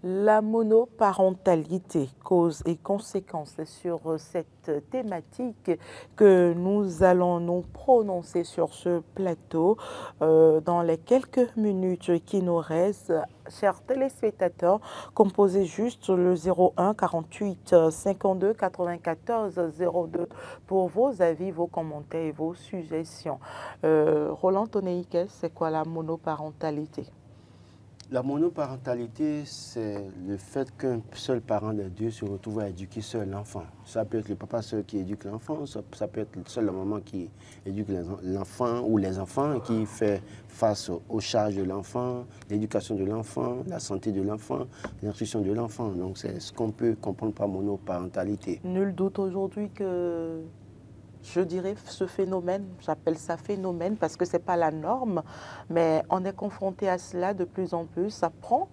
La monoparentalité, causes et conséquences, c'est sur cette thématique que nous allons nous prononcer sur ce plateau dans les quelques minutes qui nous restent. Chers téléspectateurs, composez juste le 01 48 52 94 02 pour vos avis, vos commentaires et vos suggestions. Roland Toneike, c'est quoi la monoparentalité? La monoparentalité, c'est le fait qu'un seul parent des deux se retrouve à éduquer seul l'enfant. Ça peut être le papa seul qui éduque l'enfant, ça peut être seule la maman qui éduque l'enfant ou les enfants et qui fait face aux charges de l'enfant, l'éducation de l'enfant, la santé de l'enfant, l'instruction de l'enfant. Donc c'est ce qu'on peut comprendre par monoparentalité. Nul doute aujourd'hui que je dirais ce phénomène, j'appelle ça phénomène parce que ce n'est pas la norme, mais on est confronté à cela de plus en plus, ça prend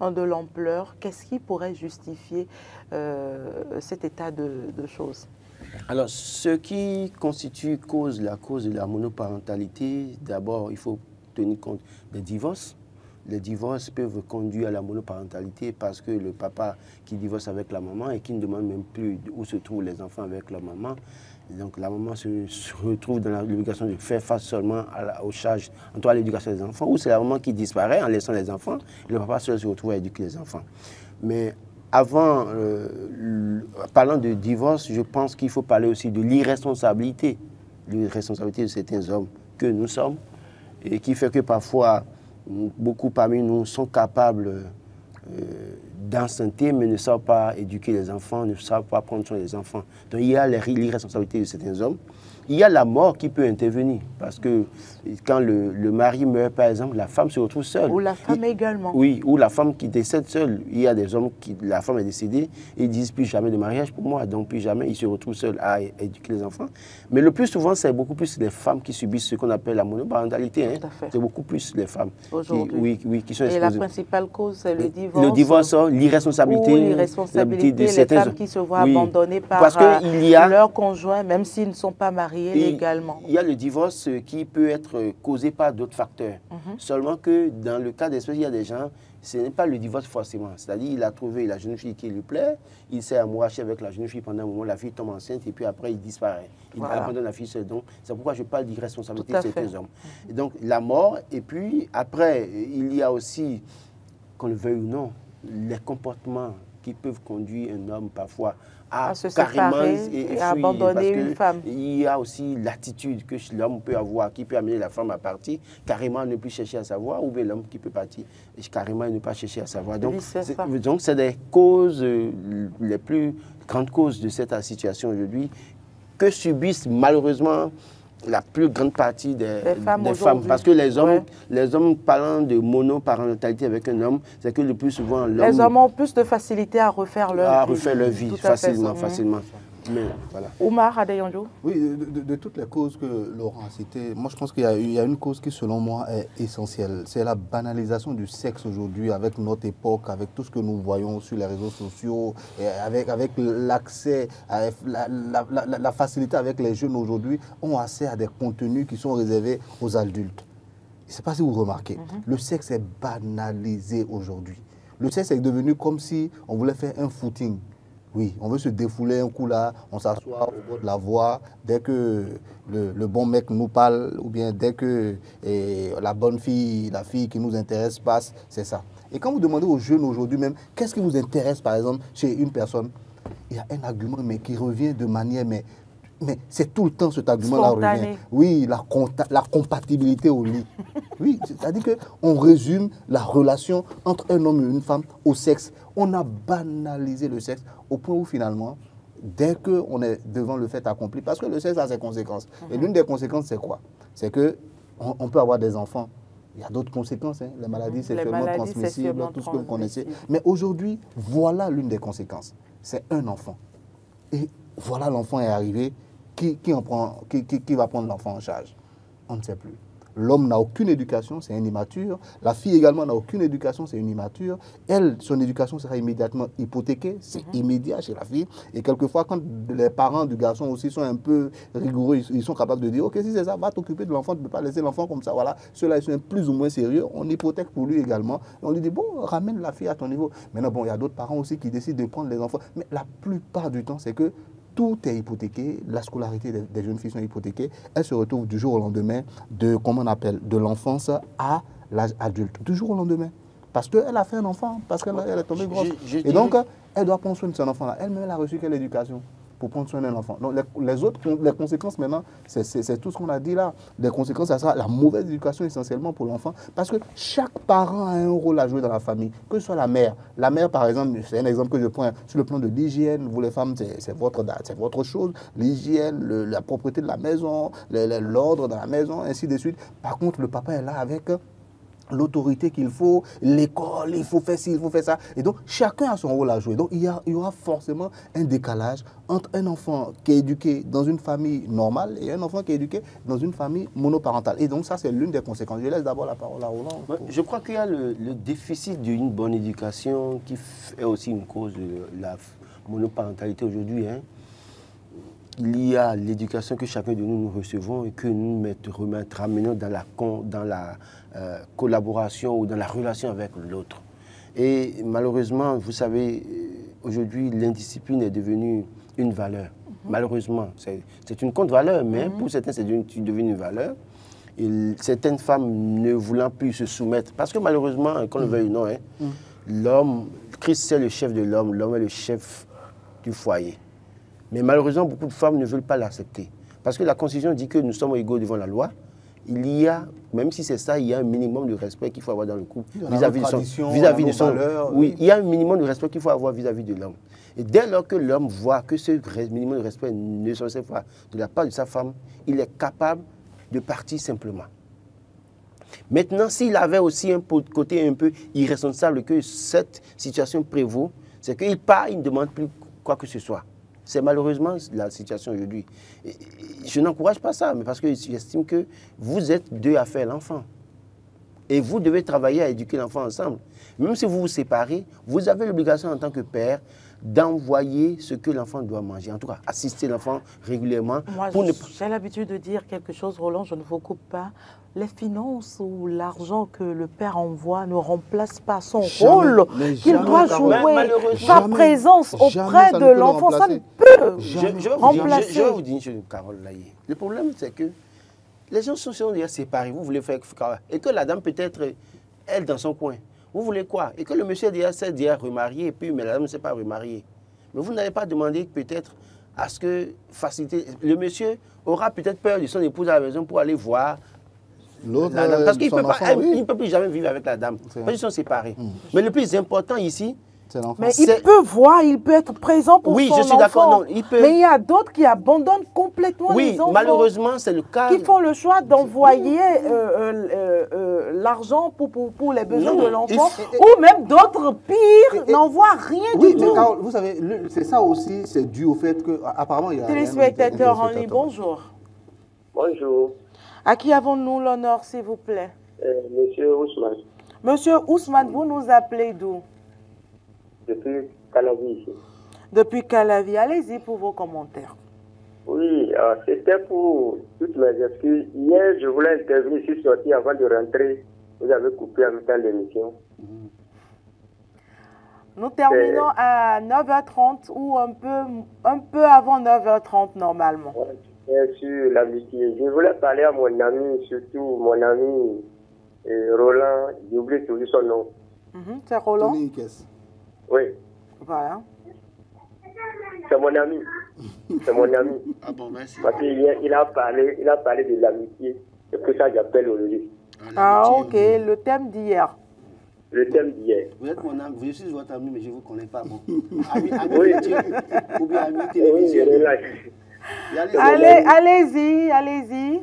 de l'ampleur. Qu'est-ce qui pourrait justifier cet état de choses? Alors, ce qui constitue la cause de la monoparentalité, d'abord, il faut tenir compte des divorces. Les divorces peuvent conduire à la monoparentalité parce que le papa qui divorce avec la maman et qui ne demande même plus où se trouvent les enfants avec leur maman, donc la maman se retrouve dans l'obligation de faire face seulement aux charges, en tout cas à l'éducation des enfants, ou c'est la maman qui disparaît en laissant les enfants et le papa seul se retrouve à éduquer les enfants. Mais avant, parlant de divorce, je pense qu'il faut parler aussi de l'irresponsabilité de certains hommes que nous sommes et qui fait que parfois, beaucoup parmi nous sont capables d'enceinte, mais ne savent pas éduquer les enfants, ne savent pas prendre soin des enfants. Donc il y a l'irresponsabilité de certains hommes. Il y a la mort qui peut intervenir, parce que quand le mari meurt, par exemple, la femme se retrouve seule. Ou la femme également. Oui, ou la femme qui décède seule. Il y a des hommes qui, la femme est décédée, et ils disent plus jamais de mariage pour moi, donc plus jamais, ils se retrouvent seuls à éduquer les enfants. Mais le plus souvent, c'est beaucoup plus les femmes qui subissent ce qu'on appelle la monoparentalité. Hein. C'est beaucoup plus les femmes qui sont exposées. Et la principale cause, c'est le divorce. Le divorce, l'irresponsabilité. Ou l'irresponsabilité, les femmes qui se voient abandonnées par leur conjoint, même s'ils ne sont pas mariés légalement. Il y a le divorce qui peut être causé par d'autres facteurs. Seulement que dans le cas d'espèce, il y a des gens, ce n'est pas le divorce forcément. C'est-à-dire il a trouvé la jeune fille qui lui plaît, il s'est amouraché avec la jeune fille pendant un moment, la fille tombe enceinte et puis après il disparaît. Il abandonne la fille seule. Donc c'est pourquoi je parle d'irresponsabilité de certains hommes. Et donc la mort, et puis après, il y a aussi, qu'on le veuille ou non, les comportements qui peuvent conduire un homme parfois à se carrément séparer et abandonner une femme. Il y a aussi l'attitude que l'homme peut avoir, qui peut amener la femme à partir, carrément ne plus chercher à savoir, ou bien l'homme qui peut partir et carrément ne pas chercher à savoir. Donc, c'est des causes, les plus grandes causes de cette situation aujourd'hui, que subissent malheureusement la plus grande partie des femmes. Parce que les hommes parlant de monoparentalité avec un homme, c'est que le plus souvent l'homme... Les hommes ont plus de facilité à refaire leur vie. Facilement. Mais, voilà. Oumar Adeyandjo. Oui, de toutes les causes que Laurent a citées, moi je pense qu'il y a une cause qui selon moi est essentielle. C'est la banalisation du sexe aujourd'hui avec notre époque, avec tout ce que nous voyons sur les réseaux sociaux, et avec l'accès, la facilité avec les jeunes aujourd'hui ont accès à des contenus qui sont réservés aux adultes. Je ne sais pas si vous remarquez, le sexe est banalisé aujourd'hui. Le sexe est devenu comme si on voulait faire un footing. Oui, on veut se défouler un coup là, on s'assoit au bord de la voie, dès que le bon mec nous parle, ou bien dès que la bonne fille, la fille qui nous intéresse passe, c'est ça. Et quand vous demandez aux jeunes aujourd'hui même, qu'est-ce qui vous intéresse par exemple chez une personne, il y a un argument mais qui revient de manière, mais c'est tout le temps cet argument-là revient. Oui, la compatibilité au lit. Oui, c'est-à-dire qu'on résume la relation entre un homme et une femme au sexe. On a banalisé le sexe au point où finalement, dès qu'on est devant le fait accompli, parce que le sexe a ses conséquences. Et l'une des conséquences, c'est quoi? C'est qu'on peut avoir des enfants. Il y a d'autres conséquences, hein, les maladies sexuellement transmissibles, tout ce que vous connaissez. Mais aujourd'hui, voilà l'une des conséquences. C'est un enfant. Et voilà, l'enfant est arrivé. Qui va prendre l'enfant en charge? On ne sait plus. L'homme n'a aucune éducation, c'est un immature. La fille également n'a aucune éducation, c'est une immature. Elle, son éducation sera immédiatement hypothéquée, c'est immédiat chez la fille. Et quelquefois, quand les parents du garçon aussi sont un peu rigoureux, ils sont capables de dire, ok, si c'est ça, va t'occuper de l'enfant, tu ne peux pas laisser l'enfant comme ça. Voilà, ceux-là, ils sont plus ou moins sérieux. On hypothèque pour lui également. Et on lui dit, bon, ramène la fille à ton niveau. Maintenant, bon, il y a d'autres parents aussi qui décident de prendre les enfants. Mais la plupart du temps, c'est que tout est hypothéqué, la scolarité des jeunes filles sont hypothéquées. Elles se retrouvent du jour au lendemain de, comment on appelle, de l'enfance à l'âge adulte. Du jour au lendemain. Parce qu'elle a fait un enfant, parce qu'elle est tombée grosse. Et donc, elle doit prendre soin de son enfant-là. Elle-même, elle a reçu quelle éducation pour prendre soin d'un enfant. Donc, les conséquences maintenant, c'est tout ce qu'on a dit là. Les conséquences, ça sera la mauvaise éducation essentiellement pour l'enfant. Parce que chaque parent a un rôle à jouer dans la famille, que ce soit la mère. La mère, par exemple, c'est un exemple que je prends sur le plan de l'hygiène. Vous, les femmes, c'est votre chose. L'hygiène, la propreté de la maison, l'ordre dans la maison, ainsi de suite. Par contre, le papa est là avec l'autorité qu'il faut, l'école, il faut faire ci, il faut faire ça. Et donc, chacun a son rôle à jouer. Donc, il y aura forcément un décalage entre un enfant qui est éduqué dans une famille normale et un enfant qui est éduqué dans une famille monoparentale. Et donc, ça, c'est l'une des conséquences. Je laisse d'abord la parole à Roland. Je crois qu'il y a le déficit d'une bonne éducation qui est aussi une cause de la monoparentalité aujourd'hui. Il y a l'éducation que chacun de nous recevons et que nous ramenons dans la collaboration ou dans la relation avec l'autre. Et malheureusement, vous savez, aujourd'hui, l'indiscipline est devenue une valeur. Malheureusement, c'est une contre-valeur, mais pour certains, c'est devenu une valeur. Et certaines femmes ne voulant plus se soumettre, parce que malheureusement, qu'on le veuille ou non, l'homme, Christ c'est le chef de l'homme, l'homme est le chef du foyer. Mais malheureusement, beaucoup de femmes ne veulent pas l'accepter. Parce que la Constitution dit que nous sommes égaux devant la loi. Il y a, même si c'est ça, il y a un minimum de respect qu'il faut avoir dans le couple. Vis-à-vis de son valeurs. Oui, il y a un minimum de respect qu'il faut avoir vis-à-vis de l'homme. Et dès lors que l'homme voit que ce minimum de respect ne se fait pas de la part de sa femme, il est capable de partir simplement. Maintenant, s'il avait aussi un côté un peu irresponsable que cette situation prévaut, c'est qu'il part, il ne demande plus quoi que ce soit. C'est malheureusement la situation aujourd'hui. Je n'encourage pas ça, mais parce que j'estime que vous êtes deux à faire l'enfant. Et vous devez travailler à éduquer l'enfant ensemble. Même si vous vous séparez, vous avez l'obligation en tant que père d'envoyer ce que l'enfant doit manger. En tout cas, assister l'enfant régulièrement. Moi, j'ai l'habitude de dire quelque chose, Roland, je ne vous coupe pas. Les finances ou l'argent que le père envoie ne remplace pas son rôle qu'il doit jouer. Sa présence auprès de l'enfant, ça ne peut remplacer. Je vais vous dire une chose, Carole Laïe. Le problème, c'est que les gens sont déjà séparés. Vous voulez faire... Et que la dame peut-être, elle, dans son coin. Vous voulez quoi? Et que le monsieur s'est déjà remarié, et puis, mais la dame ne s'est pas remariée. Mais vous n'allez pas demander peut-être à ce que faciliter... Le monsieur aura peut-être peur de son épouse à la maison pour aller voir la dame. Parce qu'il ne peut plus jamais vivre avec la dame. Parce qu'ils sont séparés. Mais le plus important ici... Mais il peut voir, il peut être présent pour son enfant. Oui, je suis d'accord. Mais il y a d'autres qui abandonnent complètement les enfants. Oui, malheureusement, c'est le cas. Qui font le choix d'envoyer l'argent pour les besoins de l'enfant. Ou même d'autres, pires, n'envoient rien du tout. Carole, vous savez, c'est ça aussi, c'est dû au fait que, apparemment, il y a... Téléspectateurs en ligne, bonjour. Bonjour. À qui avons-nous l'honneur, s'il vous plaît? Monsieur Ousmane. Monsieur Ousmane, vous nous appelez d'où? Depuis Calavi ici. Depuis Calavi. Allez-y pour vos commentaires. Oui, c'était pour toutes mes excuses. Hier, je voulais intervenir, je suis sorti avant de rentrer. Vous avez coupé en même temps l'émission. Nous terminons à 9h30 ou un peu avant 9h30 normalement. Sur l'amitié. Je voulais parler à mon ami, surtout mon ami Roland. J'ai oublié toujours son nom. C'est Roland? Oui. Voilà. C'est mon ami. C'est mon ami. Ah bon, merci. Parce qu'il a parlé de l'amitié. C'est pour ça que j'appelle aujourd'hui. Ah, ok. Le thème d'hier. Le thème d'hier. Vous êtes mon ami. Je suis votre ami, mais je ne vous connais pas. Bon. Ami ou bien ami télévision. Allez-y.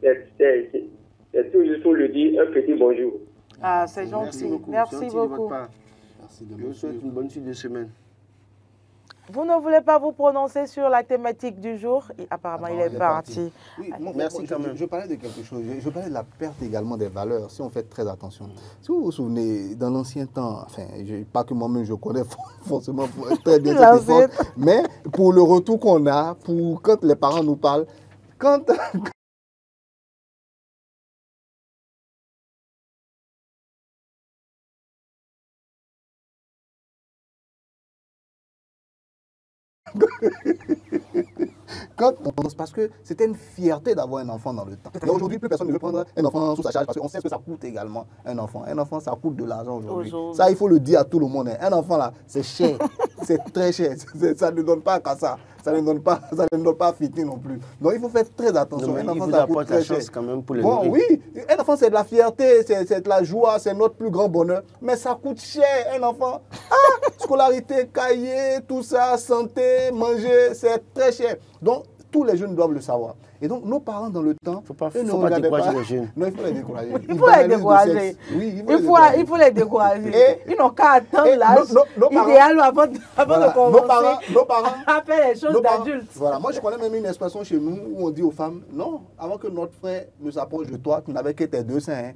C'est tout juste pour le dire un petit bonjour. Ah, c'est gentil. Merci beaucoup. Je vous souhaite une bonne suite de semaine. Vous ne voulez pas vous prononcer sur la thématique du jour? Apparemment, il est parti. Oui, merci quand même. Je parlais de quelque chose. Je parlais de la perte également des valeurs, si on fait très attention. Si vous vous souvenez, dans l'ancien temps, enfin, pas que moi-même je connais forcément très bien cette époque, mais pour le retour qu'on a, pour quand les parents nous parlent, quand... Parce que c'était une fierté d'avoir un enfant dans le temps. Mais aujourd'hui, plus personne ne veut prendre un enfant sous sa charge parce qu'on sait ce que ça coûte également, un enfant. Un enfant, ça coûte de l'argent aujourd'hui. Ça, il faut le dire à tout le monde. Un enfant, là, c'est cher. C'est très cher. Ça ne donne pas qu'à ça. Ça ne donne pas à fêter non plus. Donc, il faut faire très attention. Non, un enfant, il ça faut coûte très cher. quand même pour le Bon, nourrir. oui, un enfant, c'est de la fierté, c'est de la joie, c'est notre plus grand bonheur. Mais ça coûte cher, un enfant. Scolarité, cahier, tout ça, santé, manger, c'est très cher. Donc, tous les jeunes doivent le savoir. Et donc, nos parents, dans le temps, faut pas décourager les jeunes. Non, il faut les décourager. Il faut les décourager. Oui, il faut les décourager. Ils n'ont qu'à attendre l'âge idéal avant de commencer à faire les choses d'adultes. Voilà, moi je connais même une expression chez nous où on dit aux femmes, non, avant que notre frère ne s'approche de toi, tu n'avais que tes deux seins,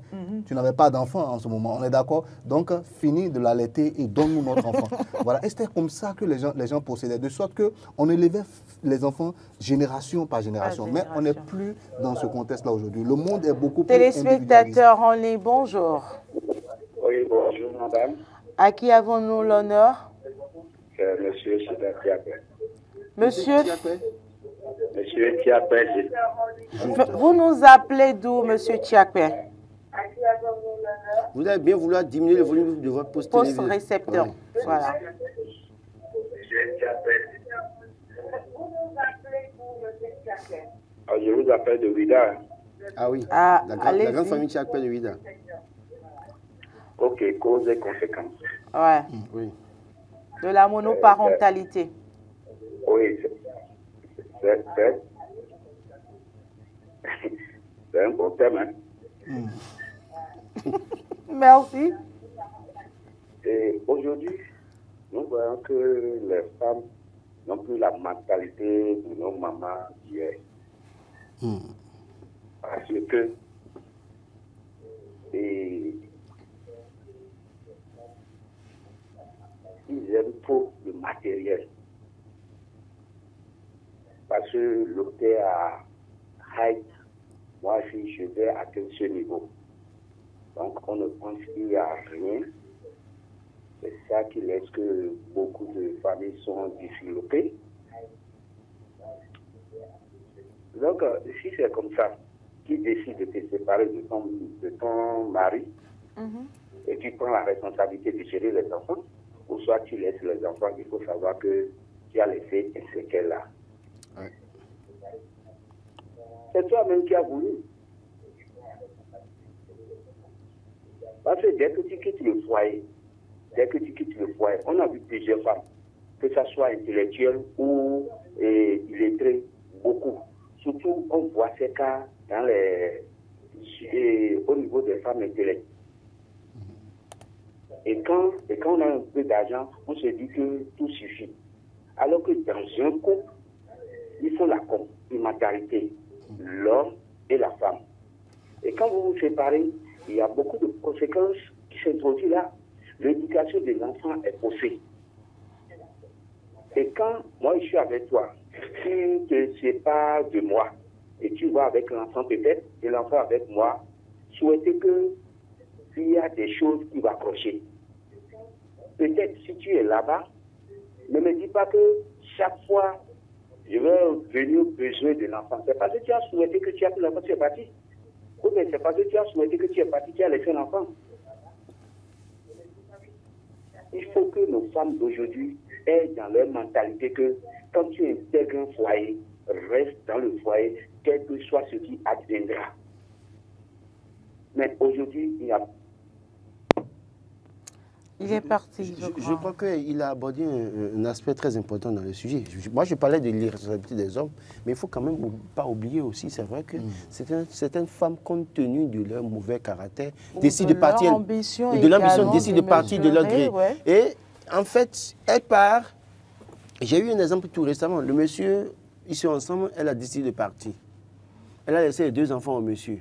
tu n'avais pas d'enfant en ce moment, on est d'accord? Donc, finis de l'allaiter et donne-nous notre enfant. Voilà, et c'était comme ça que les gens procédaient, de sorte qu'on élevait les enfants génération par génération. Mais on n'est plus dans ce contexte-là aujourd'hui. Le monde est beaucoup plus téléspectateurs en ligne, bonjour. Oui, bonjour, madame. À qui avons-nous l'honneur? C'est monsieur Tiapé. Monsieur Tiapé. Vous nous appelez d'où, monsieur Tiapé? Vous allez bien vouloir diminuer le volume de votre poste récepteur. Ouais. Voilà. Monsieur Tiapé. Je vous appelle de Ouida. Ah oui, la grande famille Tiapé de Ouida. Ok, cause et conséquences. Ouais. Oui. De la monoparentalité. Oui, c'est un bon thème. Hein? Merci. Et aujourd'hui, nous voyons que les femmes n'ont plus la mentalité de nos mamans d'hier. Parce que ils aiment trop le matériel. Parce que l'auteur a height, moi je vais atteindre ce niveau. Donc on ne pense qu'il n'y a rien. C'est ça qui laisse que beaucoup de familles sont disloquées. Donc, si c'est comme ça, qui décide de te séparer de ton mari, et tu prends la responsabilité de gérer les enfants, ou soit tu laisses les enfants, il faut savoir que tu as laissé un séquel là. Ouais. C'est toi-même qui as voulu. Parce que dès que tu quittes le foyer, on a vu plusieurs femmes, que ce soit intellectuel ou illettré, beaucoup. Surtout, on voit ces cas au niveau des femmes intellectuelles. Et quand on a un peu d'argent, on se dit que tout suffit. Alors que dans un couple, il faut la complémentarité, l'homme et la femme. Et quand vous vous séparez, il y a beaucoup de conséquences qui s'introduisent là. L'éducation de l'enfant est faussée. Et quand moi je suis avec toi, tu te sépares de moi et tu vas avec l'enfant peut-être, et l'enfant avec moi, souhaitez qu'il y a des choses qui vont accrocher. Peut-être si tu es là-bas, ne me dis pas que chaque fois je vais venir au besoin de l'enfant. C'est parce que tu as souhaité que tu as pris l'enfant, tu es parti. Ou bien c'est parce que tu as souhaité que tu es parti, tu as laissé l'enfant. Il faut que nos femmes d'aujourd'hui aient dans leur mentalité que quand tu intègres un foyer, reste dans le foyer, quel que soit ce qui adviendra. Mais aujourd'hui, il y a... Il est parti, je crois qu'il a abordé un aspect très important dans le sujet. Moi, je parlais de l'irresponsabilité des hommes, mais il ne faut quand même pas oublier aussi, c'est vrai que certaines femmes, compte tenu de leur mauvais caractère, décident de partir, de l'ambition, décident de partir de leur gré. Ouais. Et en fait, elles partent J'ai eu un exemple tout récemment. Le monsieur, ils sont ensemble, elle a décidé de partir. Elle a laissé les 2 enfants au monsieur.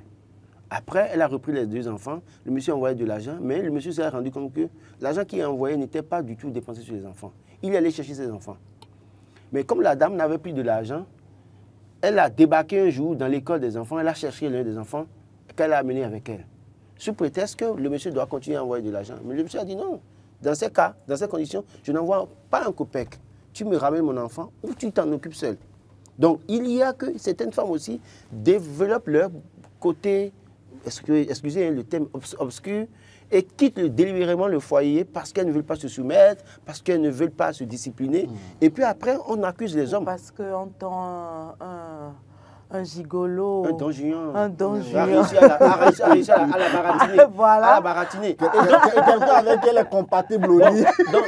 Après, elle a repris les 2 enfants. Le monsieur a envoyé de l'argent, mais le monsieur s'est rendu compte que l'argent qu'il a envoyé n'était pas du tout dépensé sur les enfants. Il est allé chercher ses enfants. Mais comme la dame n'avait plus de l'argent, elle a débarqué un jour dans l'école des enfants, elle a cherché l'un des enfants qu'elle a amené avec elle. Sous prétexte que le monsieur doit continuer à envoyer de l'argent. Mais le monsieur a dit non. Dans ces cas, dans ces conditions, je n'envoie pas un copec. Tu me ramènes mon enfant ou tu t'en occupes seul. Donc, il y a que certaines femmes aussi développent leur côté, excusez le terme obscur, et quittent délibérément le foyer parce qu'elles ne veulent pas se soumettre, parce qu'elles ne veulent pas se discipliner. Et puis après, on accuse les hommes. Parce qu'on tend un gigolo. Un don Juan. Un don A Juan. réussi à la baratiner. Voilà. À la baratiner. Et quelqu'un avec elle est compatible au lit. Donc,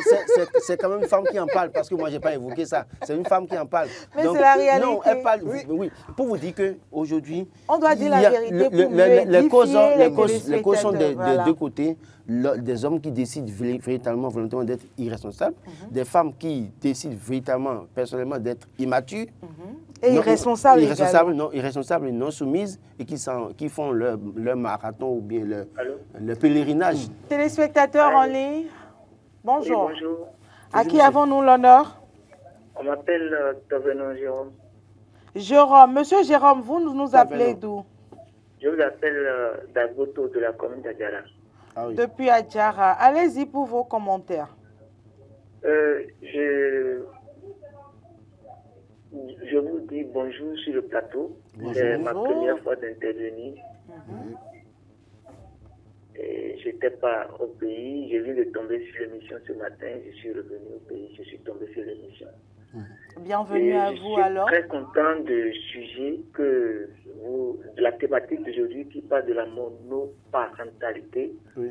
c'est quand même une femme qui en parle, parce que moi, je n'ai pas évoqué ça. C'est une femme qui en parle. Mais c'est la réalité. Non, elle parle. Oui. Pour vous dire qu'aujourd'hui, On doit dire la vérité pour les causes sont des 2 côtés. Des hommes qui décident véritablement, volontairement d'être irresponsables, des femmes qui décident véritablement, personnellement, d'être immatures, et irresponsables irresponsables et non soumises, et qui font leur marathon ou bien leur pèlerinage. Téléspectateurs en ligne, bonjour. Oui, bonjour. À qui avons-nous l'honneur? On m'appelle Tavenon Jérôme. Jérôme. Monsieur Jérôme, vous nous appelez d'où? Je vous appelle d'Agoto, de la commune d'Adjara. Ah oui. Depuis Adjara. Allez-y pour vos commentaires. Je vous dis bonjour sur le plateau. C'est ma première fois d'intervenir. Je n'étais pas au pays. Je viens de tomber sur l'émission ce matin. Je suis revenu au pays. Je suis tombé sur l'émission. Bienvenue à vous alors. Je suis très content du sujet de la thématique d'aujourd'hui qui parle de la monoparentalité. Oui.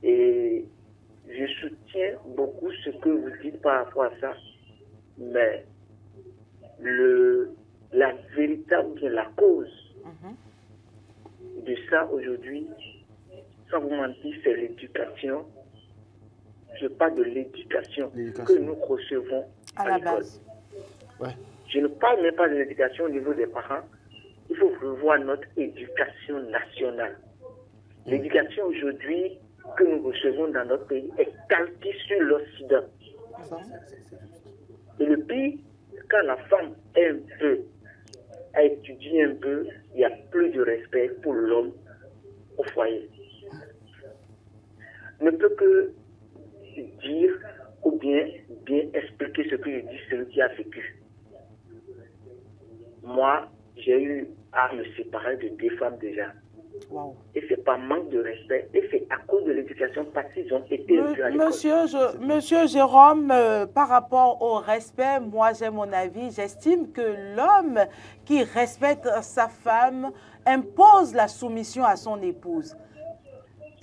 Et je soutiens beaucoup ce que vous dites par rapport à ça. Mais la véritable, la cause de ça aujourd'hui, sans vous mentir, c'est l'éducation. Je parle de l'éducation que nous recevons à la base. Ouais. Je ne parle même pas de l'éducation au niveau des parents. Il faut revoir notre éducation nationale. L'éducation aujourd'hui que nous recevons dans notre pays est calquée sur l'Occident. Et le pays, quand la femme a étudié un peu, il n'y a plus de respect pour l'homme au foyer. Ne peut que dire ou bien expliquer ce que je dis, celui qui a vécu. Moi, j'ai eu à me séparer de 2 femmes déjà. Wow. Et c'est pas manque de respect, et c'est à cause de l'éducation parce qu'ils ont été élevés à l'école. Monsieur Jérôme, par rapport au respect, moi j'ai mon avis, j'estime que l'homme qui respecte sa femme impose la soumission à son épouse.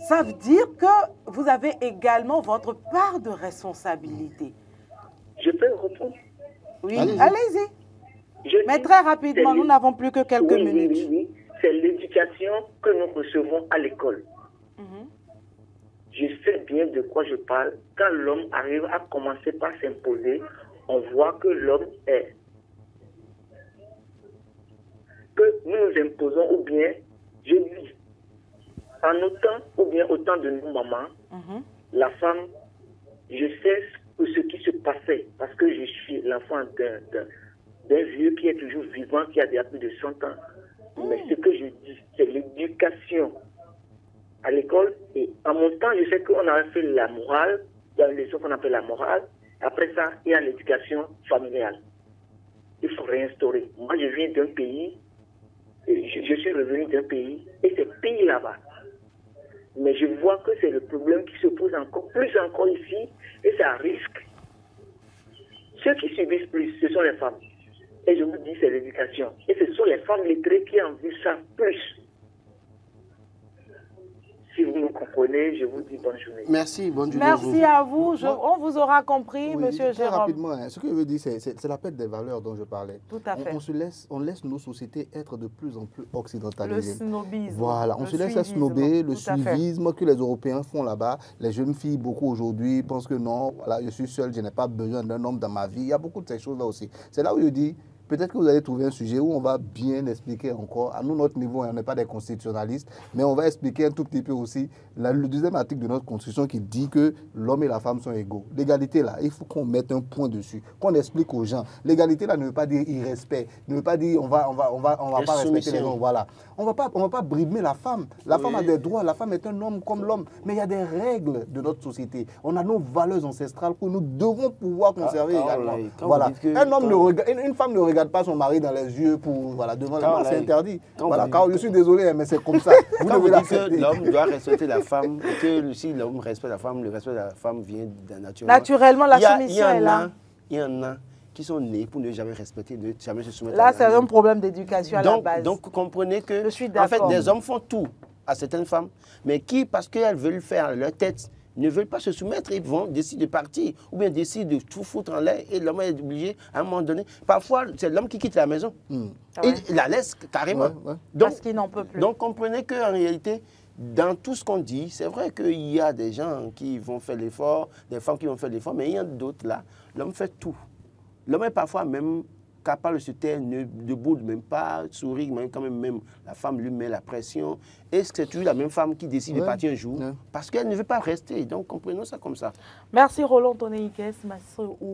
Ça veut dire que vous avez également votre part de responsabilité. Je peux répondre? Oui, allez-y. Mais très rapidement, nous n'avons plus que quelques minutes. Oui. C'est l'éducation que nous recevons à l'école. Je sais bien de quoi je parle. Quand l'homme arrive à commencer par s'imposer, on voit que l'homme est. Que nous nous imposons, ou bien, je dis, en autant, ou bien autant de nos mamans, la femme, je sais ce qui se passait, parce que je suis l'enfant d'un vieux qui est toujours vivant, qui a déjà plus de 100 ans. Mais ce que je dis, c'est l'éducation à l'école. Et en mon temps, je sais qu'on avait fait la morale. Il y a une leçon qu'on appelle la morale. Après ça, il y a l'éducation familiale. Il faut réinstaurer. Moi, je viens d'un pays, je suis revenu d'un pays, et ce pays là-bas. Mais je vois que c'est le problème qui se pose plus encore ici, et ça risque. Ceux qui subissent plus, ce sont les femmes. Et je vous dis, c'est l'éducation. Et ce sont les femmes lettrées qui ont vu ça plus. Si vous me comprenez. comprenez. Je vous dis bonne journée. Merci, bonne journée. Merci à vous. On vous aura compris, Oui, monsieur très Jérôme. rapidement, hein, ce que je veux dire, c'est la perte des valeurs dont je parlais. Tout à fait. On laisse nos sociétés être de plus en plus Le occidentalisées. snobisme. Voilà, on le se laisse à suivisme. snober, le Tout à fait. suivisme que les Européens font là-bas. Les jeunes filles, beaucoup aujourd'hui, pensent que non, voilà, je suis seule, je n'ai pas besoin d'un homme dans ma vie. Il y a beaucoup de ces choses-là aussi. C'est là où je dis, peut-être que vous allez trouver un sujet où on va bien expliquer encore. À nous, notre niveau, on n'est pas des constitutionnalistes, mais on va expliquer un tout petit peu aussi le deuxième article de notre constitution qui dit que l'homme et la femme sont égaux. L'égalité, là, il faut qu'on mette un point dessus, qu'on explique aux gens. L'égalité, là, ne veut pas dire irrespect, ne veut pas dire on va pas respecter les hommes. Voilà. On va pas brimer la femme. La femme a des droits, la femme est un homme comme l'homme. Mais il y a des règles de notre société. On a nos valeurs ancestrales que nous devons pouvoir conserver également. Voilà. Une femme ne regarde pas son mari dans les yeux pour devant la c'est interdit. Voilà, Carole, je suis désolé, mais c'est comme ça. Vous devez l'accepter. L'homme doit respecter la femme, que si l'homme respecte la femme, le respect de la femme vient naturellement. Naturellement, la soumission est là. Il y en a qui sont nés pour ne jamais respecter, ne jamais se soumettre. Là, c'est un problème d'éducation à la base. Donc, comprenez que, je suis en fait, des hommes font tout à certaines femmes, mais qui, parce qu'elles veulent faire leur tête, ne veulent pas se soumettre, ils vont décider de partir, ou bien décider de tout foutre en l'air, et l'homme est obligé, à un moment donné, parfois, c'est l'homme qui quitte la maison. Il la laisse carrément. Donc, parce qu'il n'en peut plus. Donc, comprenez qu'en réalité, dans tout ce qu'on dit, c'est vrai qu'il y a des gens qui vont faire l'effort, des femmes qui vont faire l'effort, mais il y en a d'autres là, l'homme fait tout. L'homme est parfois même capable de se taire, ne boude même pas, sourire, même quand même la femme lui met la pression. Et c'est toujours la même femme qui décide de partir un jour, parce qu'elle ne veut pas rester. Donc, comprenons ça comme ça. Merci Roland Toneikes,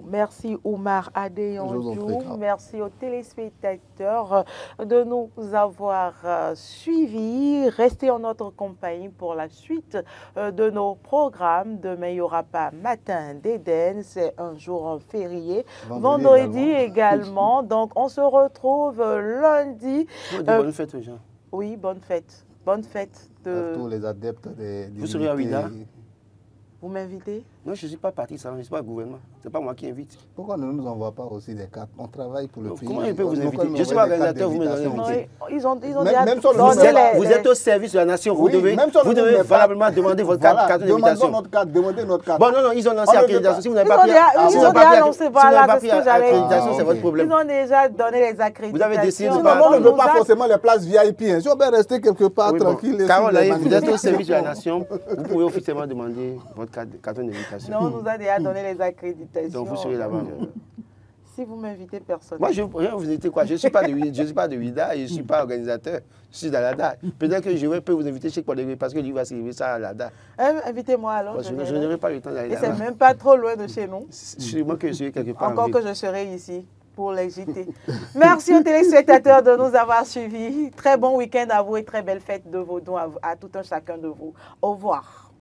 merci Oumar Adeyandjou, merci aux téléspectateurs de nous avoir suivis. Restez en notre compagnie pour la suite de nos programmes. Demain, il n'y aura pas Matin d'Éden, c'est un jour férié. Vendredi également. Donc, on se retrouve lundi. Bonne fête aux gens. Oui, bonne fête. Bonne fête à tous les adeptes des Vous serez à Ouida? Vous m'invitez? Non, je ne suis pas parti, ça, je ne suis pas le gouvernement. Ce n'est pas moi qui invite. Pourquoi ne nous envoie pas aussi des cartes? On travaille pour le pays. Comment je peux vous inviter? Je suis organisateur, vous me donnez. Ils ont vous êtes au service de la nation, vous devez valablement demander votre carte d'invitation. Demandez notre carte. Bon, non, ils ont lancé accréditation. Si vous n'avez pas pris accréditation, c'est votre problème. Ils ont déjà donné les accréditations. Vous avez décidé de pas... On ne veut pas forcément les places VIP. Si on peut rester quelque part tranquille. Carole, vous êtes au service de la nation, vous pouvez officiellement demander votre carte d'invitation. Non, on nous a déjà donné les accréditations. Donc vous serez là-bas. Si vous m'invitez, personne. Moi, vous invitez quoi? Je ne suis pas de Ouida et je ne suis pas organisateur. Je suis dans l'ADA. Peut-être que je peux vous inviter chez Kodévé parce que lui va s'élever ça à l'ADA. Invitez-moi alors. Je n'aurai pas le temps d'aller là-bas. Et c'est même pas trop loin de chez nous. Sûrement que je suis quelque part. Encore que je serai ici pour les JT. Merci aux téléspectateurs de nous avoir suivis. Très bon week-end à vous et très belle fête de vos dons à tout un chacun de vous. Au revoir.